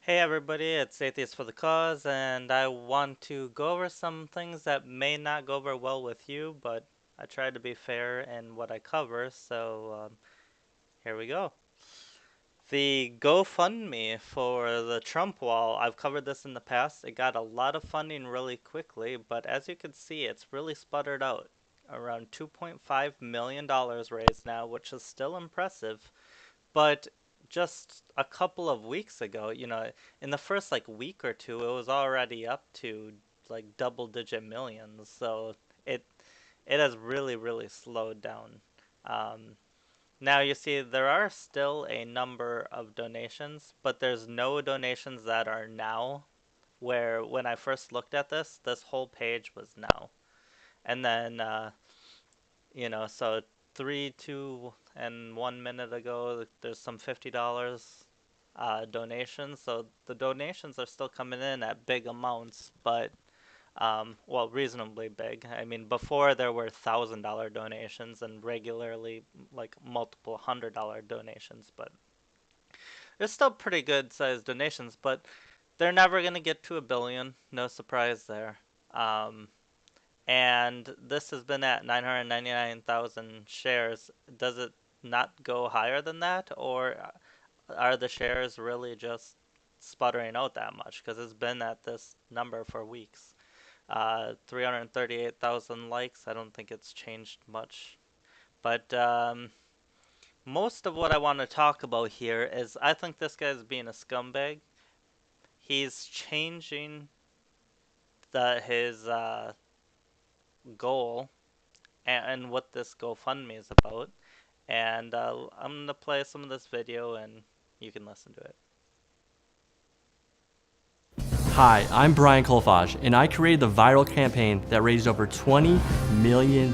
Hey everybody, it's Atheist for the Cause, and I want to go over some things that may not go over well with you, but I try to be fair in what I cover, so here we go. The GoFundMe for the Trump Wall, I've covered this in the past. It got a lot of funding really quickly, but as you can see, it's really sputtered out. Around $2.5 million raised now, which is still impressive. But just a couple of weeks ago, in the first like week or two, it was already up to like double digit millions. So it it has really, really slowed down. Um, Now you see there are still a number of donations, but there's no donations that are now. Where when I first looked at this whole page was now. And then so 1 minute ago, there's some $50 donations. So the donations are still coming in at big amounts, but well, reasonably big. I mean, before there were $1,000 donations and regularly like multiple $100 donations, but they're still pretty good sized donations. But they're never gonna get to a billion. No surprise there. Um, and this has been at 999,000 shares. Does it not go higher than that, or are the shares really just sputtering out that much? Because it's been at this number for weeks. 338,000 likes. I don't think it's changed much. But most of what I want to talk about here is I think this guy's being a scumbag. He's changing his goal and what this GoFundMe is about. And I'm going to play some of this video and you can listen to it. Hi, I'm Brian Kolfage, and I created the viral campaign that raised over $20 million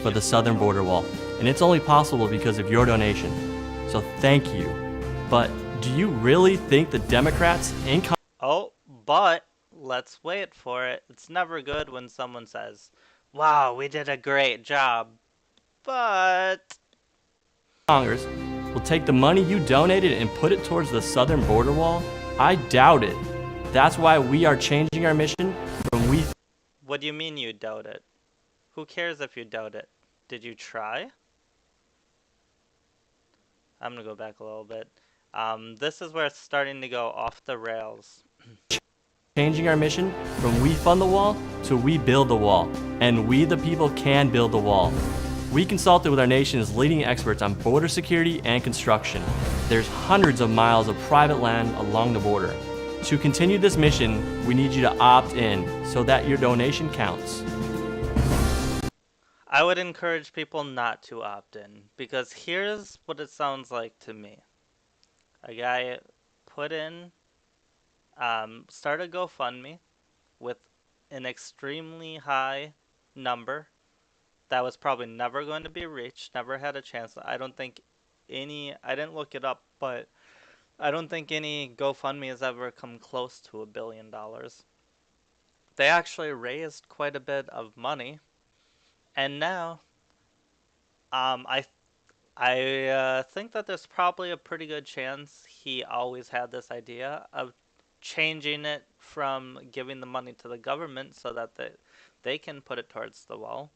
for the southern border wall. And it's only possible because of your donation. So thank you. But do you really think the Democrats in Oh, but let's wait for it. It's never good when someone says, wow, we did a great job, but Congress will take the money you donated and put it towards the southern border wall? I doubt it. That's why we are changing our mission from we. What do you mean you doubt it? Who cares if you doubt it? Did you try? I'm gonna go back a little bit. This is where it's starting to go off the rails. Changing our mission from we fund the wall to we build the wall. And we the people can build the wall. We consulted with our nation's leading experts on border security and construction. There's hundreds of miles of private land along the border. To continue this mission, we need you to opt in so that your donation counts. I would encourage people not to opt in because here's what it sounds like to me. A guy put in, started GoFundMe with an extremely high number that was probably never going to be reached, never had a chance. I didn't look it up, but I don't think any GoFundMe has ever come close to $1 billion. They actually raised quite a bit of money, and now, I think that there's probably a pretty good chance he always had this idea of changing it from giving the money to the government so that they can put it towards the wall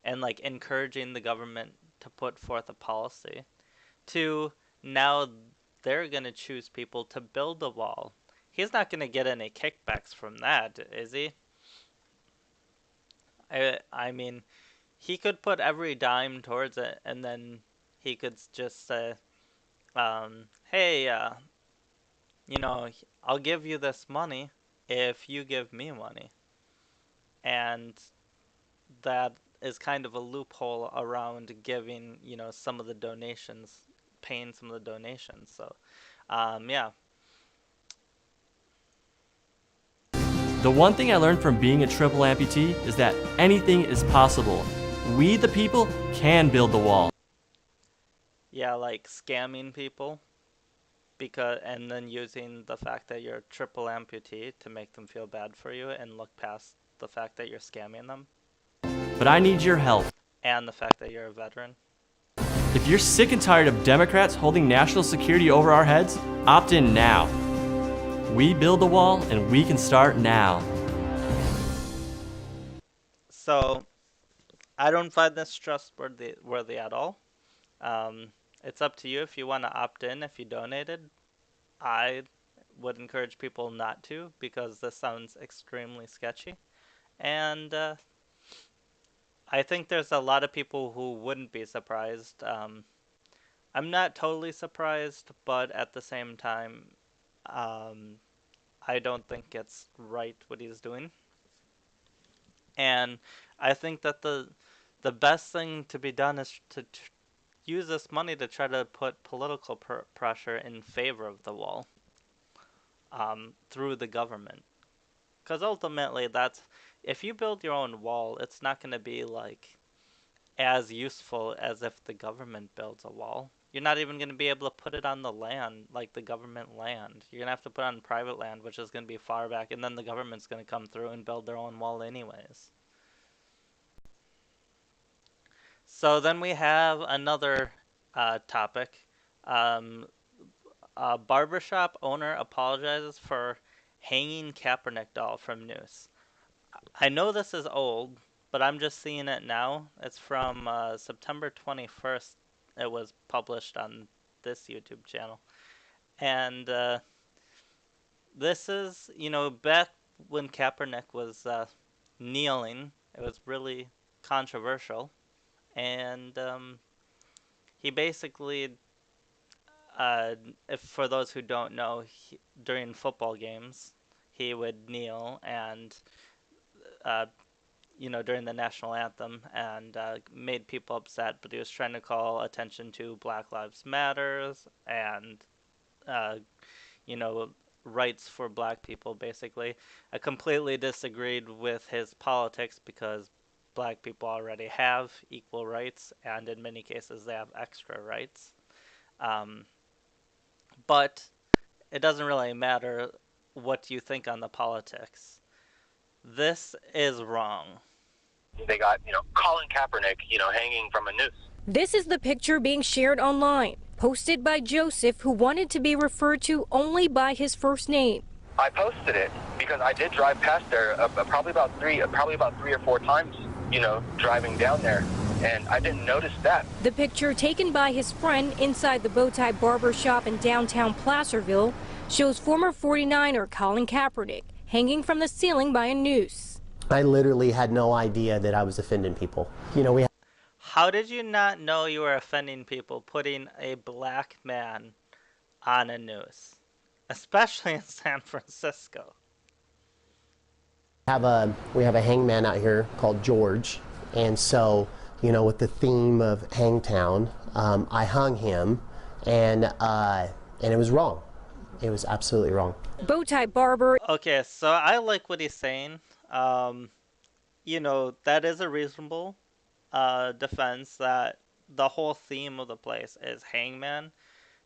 and like encouraging the government to put forth a policy to now they're going to choose people to build the wall. He's not going to get any kickbacks from that, is he? I mean, he could put every dime towards it and then he could just say, hey, I'll give you this money if you give me money. And that is kind of a loophole around giving, some of the donations, paying some of the donations. So, yeah. The one thing I learned from being a triple amputee is that anything is possible. We, the people, can build the wall. Yeah, like scamming people, and then using the fact that you're a triple amputee to make them feel bad for you and look past the fact that you're scamming them. But I need your help. And the fact that you're a veteran. If you're sick and tired of Democrats holding national security over our heads, opt in now. We build the wall, and we can start now. So I don't find this trustworthy at all. Um, it's up to you if you want to opt in. If you donated, I would encourage people not to because this sounds extremely sketchy. And I think there's a lot of people who wouldn't be surprised. I'm not totally surprised, but at the same time, um, I don't think it's right what he's doing. And I think that the best thing to be done is to use this money to try to put political pressure in favor of the wall through the government. Because ultimately, that's if you build your own wall, it's not going to be like as useful as if the government builds a wall. You're not even going to be able to put it on the land, like the government land. You're going to have to put it on private land, which is going to be far back, and then the government's going to come through and build their own wall anyways. So then we have another topic. Um, a barbershop owner apologizes for hanging Kaepernick doll from Noose. I know this is old, but I'm just seeing it now. It's from September 21st. It was published on this YouTube channel. And this is, back when Kaepernick was kneeling, it was really controversial. And he basically, if for those who don't know, during football games, he would kneel and uh, during the national anthem and made people upset, but he was trying to call attention to Black Lives Matters and, uh, you know, rights for black people, basically. I completely disagreed with his politics because black people already have equal rights, and in many cases they have extra rights. Um, but it doesn't really matter what you think on the politics. This is wrong. They got, Colin Kaepernick, hanging from a noose. This is the picture being shared online, posted by Joseph, who wanted to be referred to only by his first name. I posted it because I did drive past there probably about three or four times, driving down there, and I didn't notice that. The picture taken by his friend inside the Bowtie Barbershop in downtown Placerville shows former 49er Colin Kaepernick hanging from the ceiling by a noose. I literally had no idea that I was offending people. How did you not know you were offending people putting a black man on a noose? Especially in San Francisco. We have a hangman out here called George, and so, with the theme of Hangtown, I hung him, and it was wrong. It was absolutely wrong. Bowtie Barber. Okay, so I like what he's saying. That is a reasonable defense that the whole theme of the place is hangman.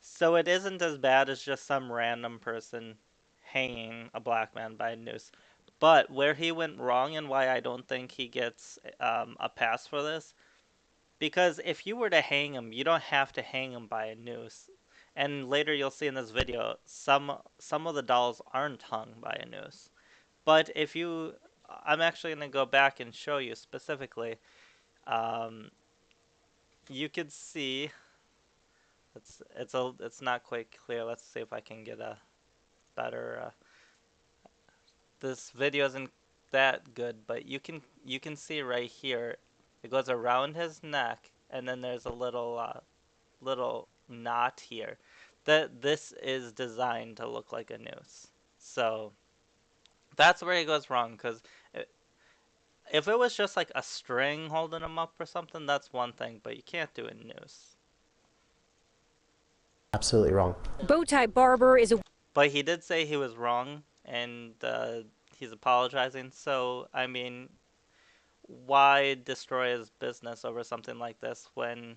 So it isn't as bad as just some random person hanging a black man by a noose. But where he went wrong and why I don't think he gets a pass for this, because if you were to hang him, you don't have to hang him by a noose. And later you'll see in this video, some of the dolls aren't hung by a noose. But I'm actually going to go back and show you specifically. You could see, it's not quite clear. Let's see if I can get a better. This video isn't that good, but you can see right here. It goes around his neck, and then there's a little knot here. This is designed to look like a noose. So that's where he goes wrong, because if it was just like a string holding him up or something, that's one thing, but you can't do a noose. Absolutely wrong. Bowtie Barber is a... But he did say he was wrong, and he's apologizing, so, I mean, why destroy his business over something like this when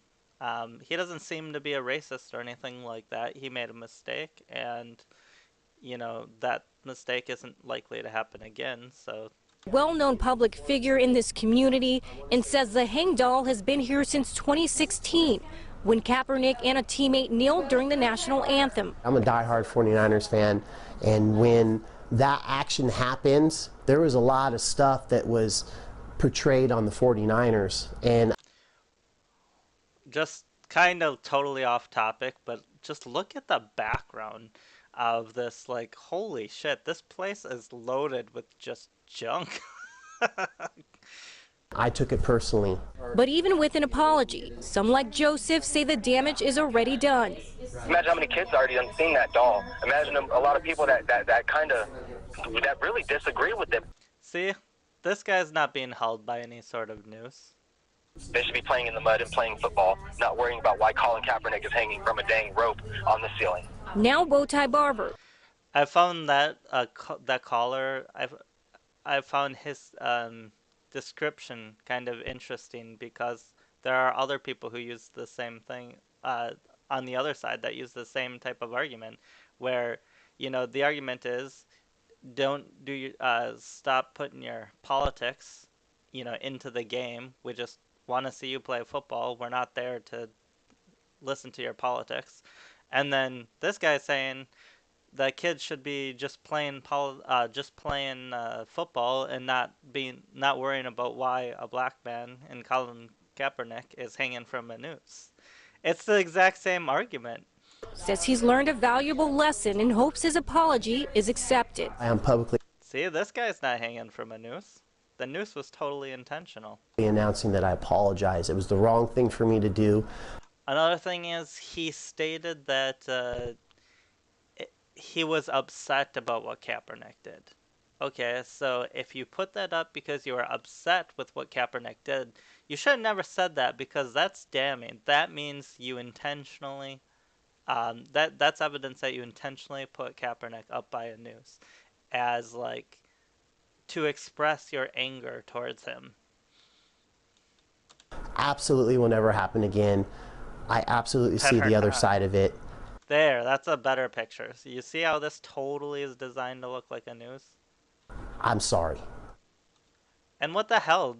he doesn't seem to be a racist or anything like that? He made a mistake, and, that mistake isn't likely to happen again, so... Well-known public figure in this community and says the hang doll has been here since 2016, when Kaepernick and a teammate kneeled during the national anthem. I'm a diehard 49ers fan, and when that action happens, there was a lot of stuff that was portrayed on the 49ers, and Just kind of totally off topic, but just look at the background of this. Like, holy shit, this place is loaded with just junk. I took it personally. But even with an apology, some like Joseph say the damage is already done. Imagine how many kids already done seen that doll. Imagine a lot of people that really disagree with it. See, this guy's not being held by any sort of noose. They should be playing in the mud and playing football, not worrying about why Colin Kaepernick is hanging from a dang rope on the ceiling. Now Bowtie Barber. I found that that caller. I found his description kind of interesting because there are other people who use the same thing on the other side that use the same type of argument, where the argument is don't do your stop putting your politics into the game. We just want to see you play football. We're not there to listen to your politics. And then this guy's saying that kids should be just playing football and not worrying about why a black man in Colin Kaepernick is hanging from a noose. It's the exact same argument. Says he's learned a valuable lesson and hopes his apology is accepted. I am publicly See, this guy's not hanging from a noose. The noose was totally intentional. announcing that I apologize. It was the wrong thing for me to do. Another thing is he stated that he was upset about what Kaepernick did. Okay, so if you put that up because you were upset with what Kaepernick did, you should have never said that because that's damning. That means you intentionally, that's evidence that you intentionally put Kaepernick up by a noose as like to express your anger towards him. Absolutely will never happen again. I absolutely see the other side of it. There, that's a better picture. So you see how this totally is designed to look like a noose? I'm sorry. And what the hell?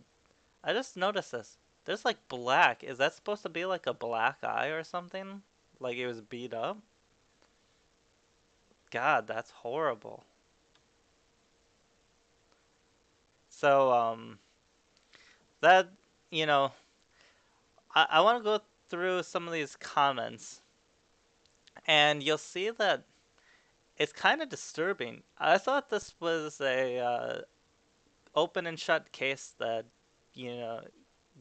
I just noticed this. There's like black. Is that supposed to be like a black eye or something? Like it was beat up? God, that's horrible. So, that, I want to go through some of these comments. And you'll see that it's kind of disturbing. I thought this was a open and shut case that,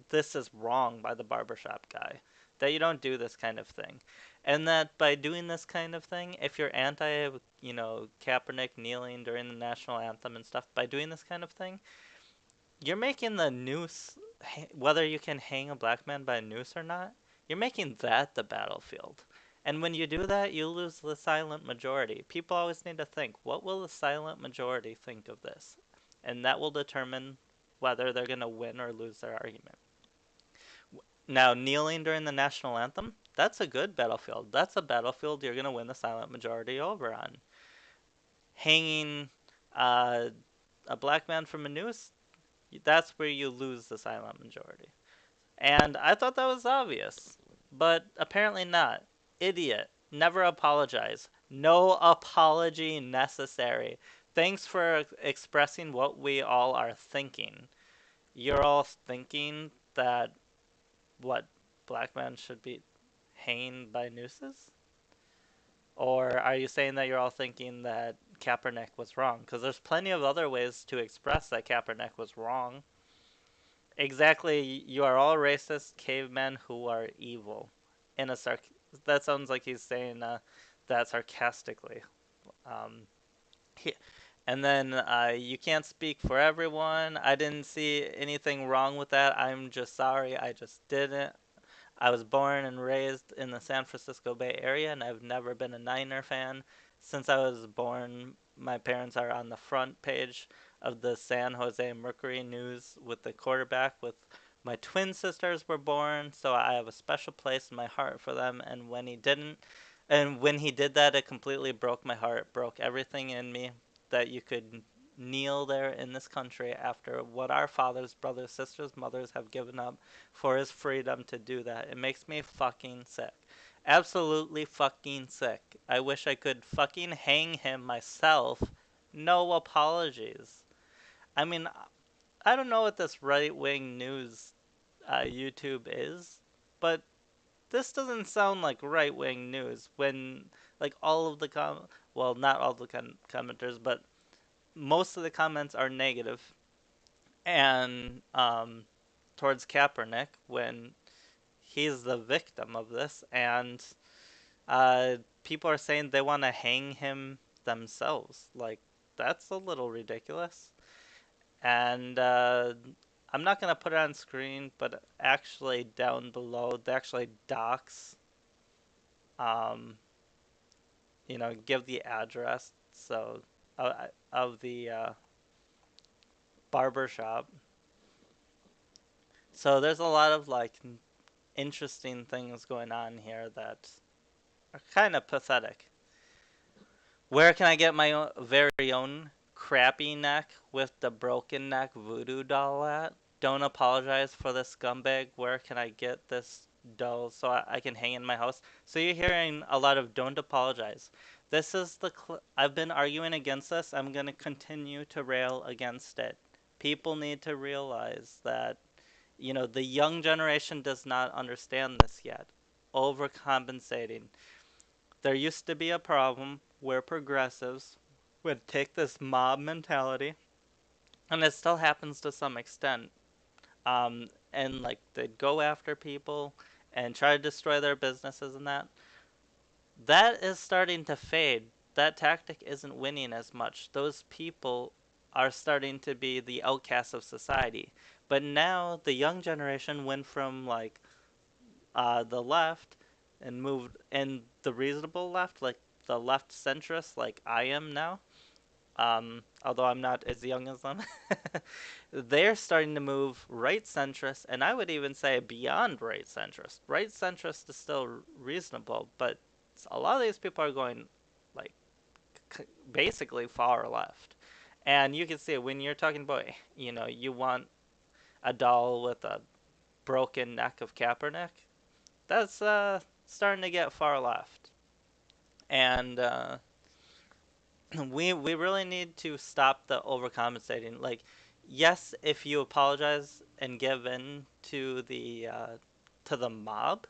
this is wrong by the barbershop guy. That you don't do this kind of thing. And that by doing this kind of thing, if you're anti, Kaepernick kneeling during the national anthem and stuff, by doing this kind of thing, you're making the noose, whether you can hang a black man by a noose or not, you're making that the battlefield. And when you do that, you lose the silent majority. People always need to think, what will the silent majority think of this? And that will determine whether they're going to win or lose their argument. Now, kneeling during the national anthem, that's a good battlefield. That's a battlefield you're going to win the silent majority over on. Hanging a black man from a noose, that's where you lose the silent majority. And I thought that was obvious, but apparently not. Idiot. Never apologize. No apology necessary. Thanks for expressing what we all are thinking. You're all thinking that, what, black men should be hanging by nooses? Or are you saying that you're all thinking that Kaepernick was wrong? Because there's plenty of other ways to express that Kaepernick was wrong. Exactly, you are all racist cavemen who are evil. That sounds like he's saying that sarcastically. And then you can't speak for everyone. I didn't see anything wrong with that. I'm just sorry. I just didn't. I was born and raised in the San Francisco Bay Area, and I've never been a Niner fan. Since I was born, my parents are on the front page of the San Jose Mercury News with the quarterback. With my twin sisters were born, so I have a special place in my heart for them. And when he did that, it completely broke my heart, broke everything in me that you could kneel there in this country after what our fathers, brothers, sisters, mothers have given up for his freedom to do that. It makes me fucking sick. Absolutely fucking sick. I wish I could fucking hang him myself. No apologies. I mean, I don't know what this right wing news YouTube is, but this doesn't sound like right wing news when, like, all of the well, not all the commenters, but most of the comments are negative and towards Kaepernick when he's the victim of this, and people are saying they want to hang him themselves. Like, that's a little ridiculous. And I'm not gonna put it on screen, but actually down below, they actually docs, um, give the address so of the barbershop. So there's a lot of like interesting things going on here that are kind of pathetic. Where can I get my very own crappy neck with the broken neck voodoo doll at? Don't apologize for this scumbag. Where can I get this doll so I can hang in my house? So you're hearing a lot of don't apologize. This is I've been arguing against this. I'm going to continue to rail against it. People need to realize that, the young generation does not understand this yet. Overcompensating. There used to be a problem where progressives would take this mob mentality, and it still happens to some extent, and like they'd go after people and try to destroy their businesses and that. That is starting to fade. That tactic isn't winning as much. Those people are starting to be the outcasts of society. But now the young generation went from like the left and moved and the reasonable left, like the left centrist, like I am now. Although I'm not as young as them, they're starting to move right centrist, and I would even say beyond right centrist. Right centrist is still reasonable, but a lot of these people are going like basically far left. And you can see when you're talking about, you want a doll with a broken neck of Kaepernick, that's starting to get far left. And we really need to stop the overcompensating. Like, yes, if you apologize and give in to the mob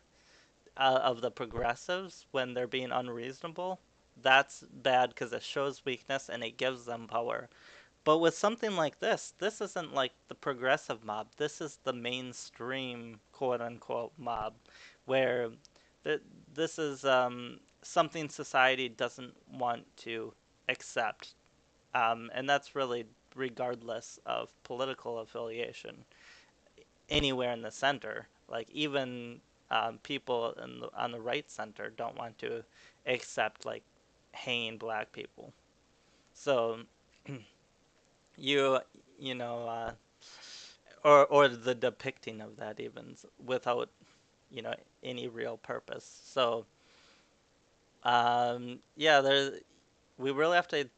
of the progressives when they're being unreasonable, that's bad because it shows weakness and it gives them power. But with something like this isn't like the progressive mob. This is the mainstream quote unquote mob, where th- this is something society doesn't want to accept. And that's really regardless of political affiliation. Anywhere in the center, like even people on the right center don't want to accept like hanging black people. So you you know or the depicting of that even without any real purpose. So yeah, we really have to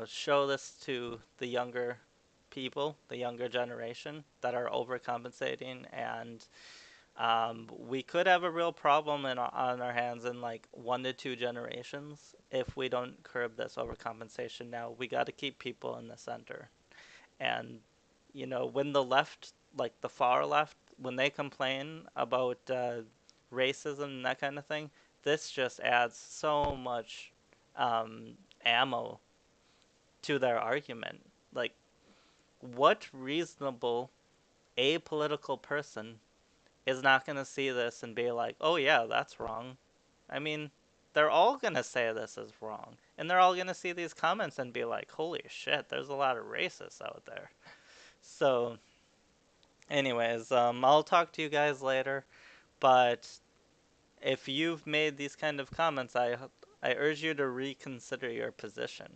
show this to the younger people, the younger generation that are overcompensating, and we could have a real problem on our hands in like 1 to 2 generations if we don't curb this overcompensation now. We got to keep people in the center. And, when the left, like the far left, when they complain about racism and that kind of thing, this just adds so much ammo to their argument. Like, what reasonable apolitical person is not going to see this and be like, oh, yeah, that's wrong? I mean, they're all going to say this is wrong. And they're all going to see these comments and be like, holy shit, there's a lot of racists out there. So, anyways, I'll talk to you guys later. But if you've made these kind of comments, I urge you to reconsider your position.